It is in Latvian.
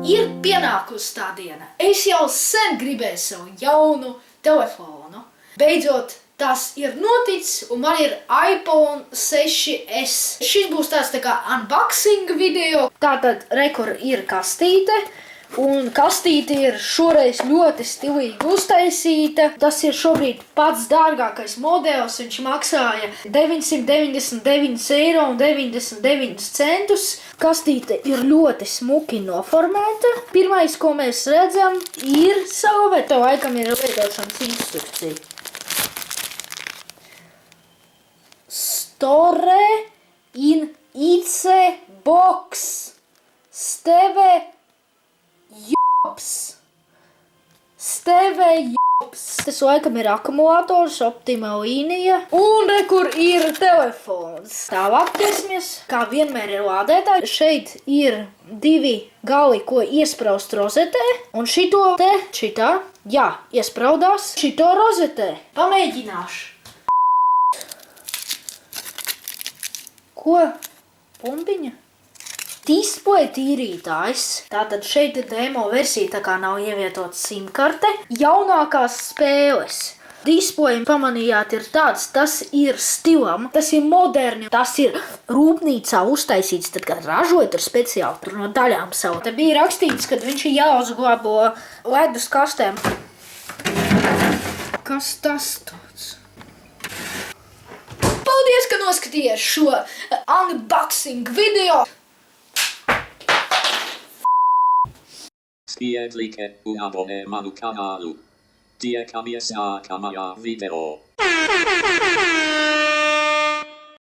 Ir pienākusi tā diena. Es jau sen gribēju savu jaunu telefonu. Beidzot, tas ir noticis un man ir iPhone 6S. Šis būs tāds tā kā unboxing video. Tātad rekur ir kastīte. Un kastīte ir šoreiz ļoti stilīgi uztaisīta. Tas ir šobrīd pats dārgākais modelis. Viņš maksāja 999,99 €. Kastīte ir ļoti smuki noformēta. Pirmais, ko mēs redzam, ir salve. Tev laikam ir lietošanas instrukcija. Store in IC box. Steve jops. Tas laikam ir akumulators, Optima līnija. Un rekur ir telefons. Tālāk ķersimies, kā vienmēr ir lādētāji. Šeit ir divi gali, ko iespraust rozetē. Un šito te, šitā, jā, iespraudās šito rozetē. Pamēģināšu. Ko? Pumpiņa? Display tīrītājs. Tātad šeit ir demo versija, tā kā nav ievietota simkarte. Jaunākās spēles. Display pamanījāt ir tāds, tas ir stilam, tas ir moderni. Tas ir rūpnīcā uztaisīts, tad, kad ražojot ir speciāli tur no daļām savu. Te bija rakstīts, ka viņš ir jāuzglabo ledus kastēm. Kas tas tāds? Paldies, ka noskatījies šo unboxing video! Spiegliche un abonne manu kanalu. Tie kamiesa kamaya video.